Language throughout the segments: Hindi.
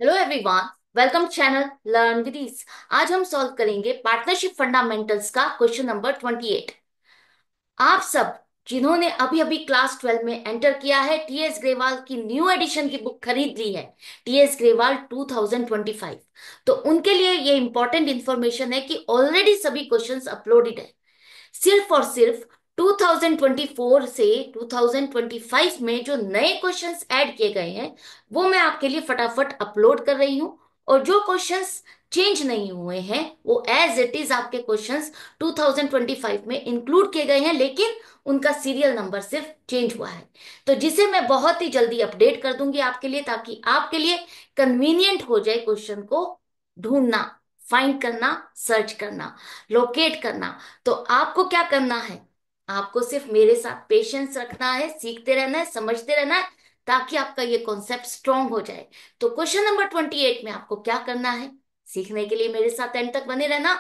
Hello everyone, welcome channel learn with ease. आज हम सॉल्व करेंगे पार्टनरशिप फंडामेंटल्स का क्वेश्चन नंबर 28। आप सब जिन्होंने अभी अभी क्लास 12 में एंटर किया है, टीएस ग्रेवाल की न्यू एडिशन की बुक खरीद ली है, टीएस ग्रेवाल 2025, तो उनके लिए ये इंपॉर्टेंट इंफॉर्मेशन है कि ऑलरेडी सभी क्वेश्चंस अपलोडेड है। सिर्फ और सिर्फ 2024 से 2025 में जो नए क्वेश्चंस ऐड किए गए हैं वो मैं आपके लिए फटाफट अपलोड कर रही हूं। और जो क्वेश्चंस चेंज नहीं हुए हैं वो एज इट इज आपके क्वेश्चंस 2025 में इंक्लूड किए गए हैं, लेकिन उनका सीरियल नंबर सिर्फ चेंज हुआ है। तो जिसे मैं बहुत ही जल्दी अपडेट कर दूंगी आपके लिए, ताकि आपके लिए कन्वीनियंट हो जाए क्वेश्चन को ढूंढना, फाइंड करना, सर्च करना, लोकेट करना। तो आपको क्या करना है? आपको सिर्फ मेरे साथ पेशेंस रखना है, सीखते रहना है, समझते रहना है, ताकि आपका ये कॉन्सेप्ट स्ट्रांग हो जाए। तो क्वेश्चन नंबर 28 में आपको क्या करना है? सीखने के लिए मेरे साथ एंड तक बने रहना।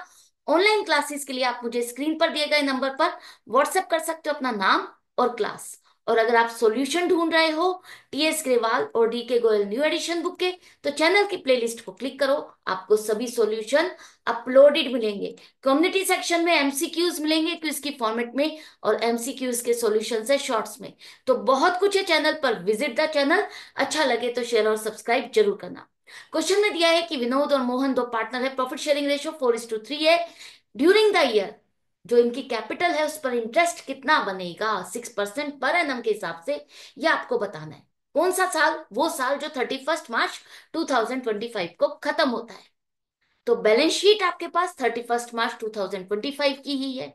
ऑनलाइन क्लासेस के लिए आप मुझे स्क्रीन पर दिए गए नंबर पर व्हाट्सएप कर सकते हो अपना नाम और क्लास। और अगर आप सॉल्यूशन ढूंढ रहे हो टीएस ग्रेवाल और डी के गोयल न्यू एडिशन बुक के, तो चैनल की प्लेलिस्ट को क्लिक करो, आपको सभी सॉल्यूशन अपलोडेड मिलेंगे। कम्युनिटी सेक्शन में एमसीक्यूज मिलेंगे क्विज की फॉर्मेट में, और एमसीक्यूज के सॉल्यूशंस है शॉर्ट्स में। तो बहुत कुछ है चैनल पर, विजिट द चैनल। अच्छा लगे तो शेयर और सब्सक्राइब जरूर करना। क्वेश्चन में दिया है कि विनोद और मोहन दो पार्टनर है, प्रॉफिट शेयरिंग रेशियो 4:3 है। ड्यूरिंग द ईयर जो इनकी कैपिटल है उस पर इंटरेस्ट कितना बनेगा 6% पर एनम के हिसाब से, यह आपको बताना है। कौन सा साल? वो साल जो 31 मार्च 2025 को खत्म होता है। तो बैलेंस शीट आपके पास 31 मार्च 2025 की ही है।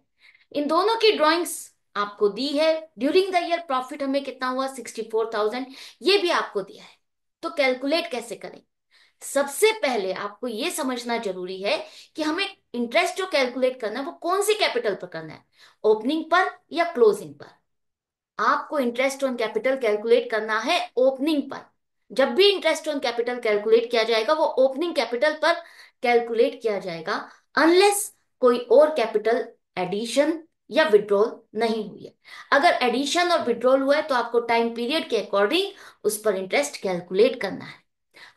इन दोनों की ड्राइंग्स आपको दी है। ड्यूरिंग द ईयर प्रॉफिट हमें कितना हुआ? 64,000, ये भी आपको दिया है। तो कैलकुलेट कैसे करें? सबसे पहले आपको ये समझना जरूरी है कि हमें इंटरेस्ट जो कैलकुलेट करना है वो कौन सी कैपिटल पर करना है, ओपनिंग पर या क्लोजिंग पर। आपको इंटरेस्ट ऑन कैपिटल कैलकुलेट करना है ओपनिंग पर। जब भी इंटरेस्ट ऑन कैपिटल कैलकुलेट किया जाएगा वो ओपनिंग कैपिटल पर कैलकुलेट किया जाएगा, अनलेस कोई और कैपिटल एडिशन या विड्रॉल नहीं हुई है। अगर एडिशन और विड्रॉल हुआ है तो आपको टाइम पीरियड के अकॉर्डिंग उस पर इंटरेस्ट कैलकुलेट करना है।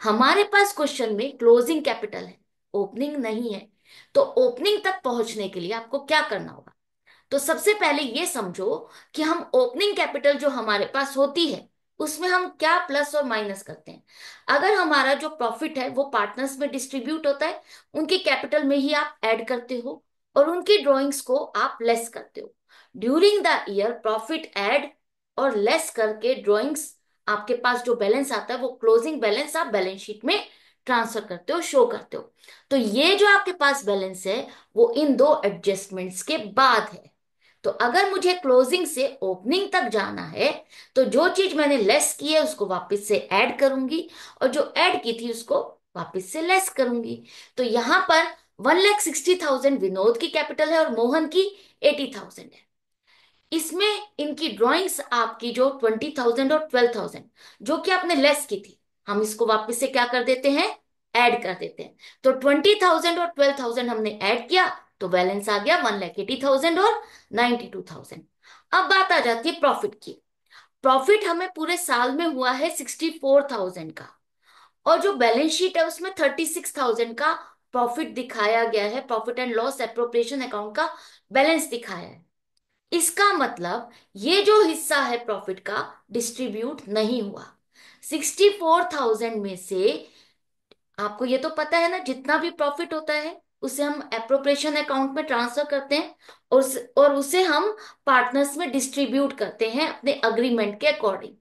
हमारे पास क्वेश्चन में क्लोजिंग कैपिटल है, ओपनिंग नहीं है। तो ओपनिंग तक पहुंचने के लिए आपको क्या करना होगा? तो सबसे पहले ये समझो कि हम ओपनिंग कैपिटल जो हमारे पास होती है उसमें हम क्या प्लस और माइनस करते हैं। अगर हमारा जो प्रॉफिट है वो पार्टनर्स में डिस्ट्रीब्यूट होता है, उनकी कैपिटल में ही आप ऐड करते हो और उनकी ड्रॉइंग्स को आप लेस करते हो। During the year profit add और लेस करके ड्रॉइंग्स, आपके पास जो बैलेंस आता है वो क्लोजिंग बैलेंस आप बैलेंस शीट में ट्रांसफर करते हो, शो करते हो। तो ये जो आपके पास बैलेंस है वो इन दो एडजस्टमेंट्स के बाद है। तो अगर मुझे क्लोजिंग से ओपनिंग तक जाना है तो जो चीज मैंने लेस की है उसको वापस से ऐड करूंगी, और जो ऐड की थी उसको वापस से लेस करूंगी। तो यहां पर 1,60,000 विनोद की कैपिटल है और मोहन की 80,000 है। इसमें इनकी ड्राइंग्स आपकी जो 20,000 और 12,000 जो कि आपने लेस की थी, हम इसको वापस से क्या कर देते हैं? ऐड कर देते हैं। तो 20,000 और 12,000 हमने ऐड किया तो बैलेंस आ गया 1,80,000 और 92,000। अब बात आ जाती है प्रॉफिट की। प्रॉफिट हमें पूरे साल में हुआ है 64,000 का, और जो बैलेंस शीट है उसमें 36,000 का प्रॉफिट दिखाया गया है, profit and loss appropriation account का बैलेंस दिखाया है। इसका मतलब ये जो हिस्सा है प्रॉफिट का डिस्ट्रीब्यूट नहीं हुआ। 64,000 में से आपको ये तो पता है ना, जितना भी प्रॉफिट होता है उसे हम एप्रोप्रिएशन अकाउंट में ट्रांसफर करते हैं और उसे हम पार्टनर्स में डिस्ट्रीब्यूट करते हैं अपने अग्रीमेंट के अकॉर्डिंग।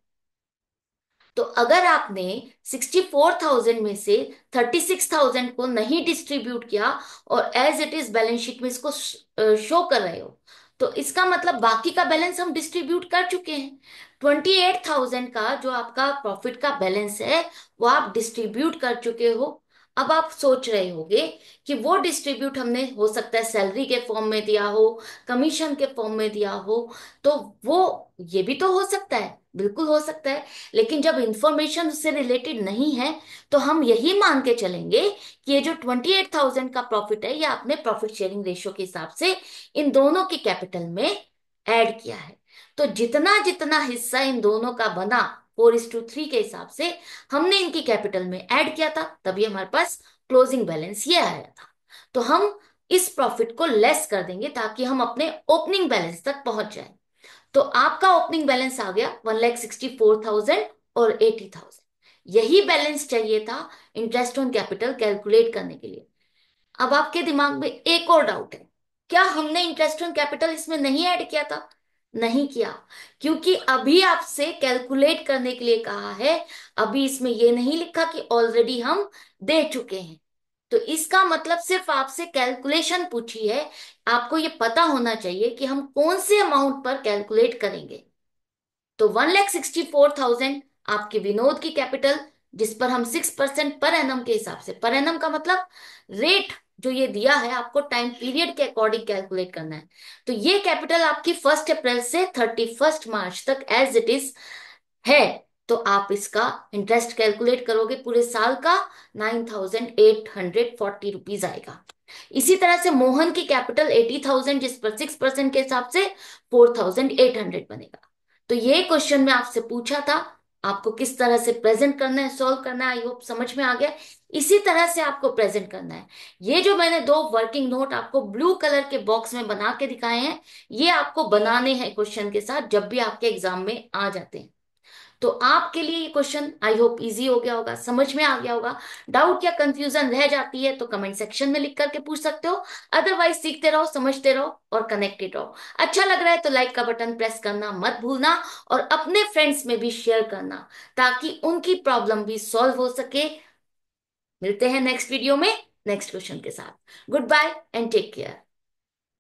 तो अगर आपने 64,000 में से 36,000 को नहीं डिस्ट्रीब्यूट किया और as it is balance sheet में इसको शो कर रहे हो, तो इसका मतलब बाकी का बैलेंस हम डिस्ट्रीब्यूट कर चुके हैं। 28,000 का जो आपका प्रॉफिट का बैलेंस है वो आप डिस्ट्रीब्यूट कर चुके हो। अब आप सोच रहे होगे कि वो डिस्ट्रीब्यूट हमने हो सकता है सैलरी के फॉर्म में दिया हो, कमीशन के फॉर्म में दिया हो। तो वो ये भी तो हो सकता है, बिल्कुल हो सकता है। लेकिन जब इंफॉर्मेशन उससे रिलेटेड नहीं है तो हम यही मान के चलेंगे कि ये जो 28,000 का प्रॉफिट है ये आपने प्रॉफिट शेयरिंग रेशियो के हिसाब से इन दोनों की कैपिटल में ऐड किया है। तो जितना जितना हिस्सा इन दोनों का बना 4:3 के हिसाब से हमने इनकी कैपिटल में ऐड किया था, तभी हमारे पास क्लोजिंग बैलेंस ये आया था। तो हम इस प्रॉफिट को लेस कर देंगे ताकि हम अपने ओपनिंग बैलेंस तक पहुंच जाए। तो आपका ओपनिंग बैलेंस आ गया 1,64,000 और 80,000। यही बैलेंस चाहिए था इंटरेस्ट ऑन कैपिटल कैलकुलेट करने के लिए। अब आपके दिमाग में एक और डाउट है, क्या हमने इंटरेस्ट ऑन कैपिटल इसमें नहीं ऐड किया था? नहीं किया, क्योंकि अभी आपसे कैलकुलेट करने के लिए कहा है। अभी इसमें ये नहीं लिखा कि ऑलरेडी हम दे चुके हैं। तो इसका मतलब सिर्फ आपसे कैलकुलेशन पूछी है। आपको ये पता होना चाहिए कि हम कौन से अमाउंट पर कैलकुलेट करेंगे। तो 1,64,000 आपके विनोद की कैपिटल, जिस पर हम 6% पर एनम के हिसाब से, पर एनम का मतलब रेट जो ये दिया है आपको टाइम पीरियड के अकॉर्डिंग कैलकुलेट करना है। तो ये कैपिटल आपकी 1 अप्रैल से 31 मार्च तक एज इट इज है। तो आप इसका इंटरेस्ट कैलकुलेट करोगे पूरे साल का, 9,840 रुपीज आएगा। इसी तरह से मोहन की कैपिटल 80,000, जिस पर 6% के हिसाब से 4,800 बनेगा। तो ये क्वेश्चन मैं आपसे पूछा था, आपको किस तरह से प्रेजेंट करना है, सॉल्व करना है, आई होप समझ में आ गया। इसी तरह से आपको प्रेजेंट करना है। ये जो मैंने दो वर्किंग नोट आपको ब्लू कलर के बॉक्स में बना के दिखाए हैं, ये आपको बनाने हैं क्वेश्चन के साथ जब भी आपके एग्जाम में आ जाते हैं। तो आपके लिए ये क्वेश्चन आई होप इजी हो गया होगा, समझ में आ गया होगा। डाउट या कंफ्यूजन रह जाती है तो कमेंट सेक्शन में लिख करके पूछ सकते हो। अदरवाइज सीखते रहो, समझते रहो और कनेक्टेड रहो। अच्छा लग रहा है तो लाइक का बटन प्रेस करना मत भूलना, और अपने फ्रेंड्स में भी शेयर करना ताकि उनकी प्रॉब्लम भी सॉल्व हो सके। मिलते हैं नेक्स्ट वीडियो में नेक्स्ट क्वेश्चन के साथ। Goodbye and take care.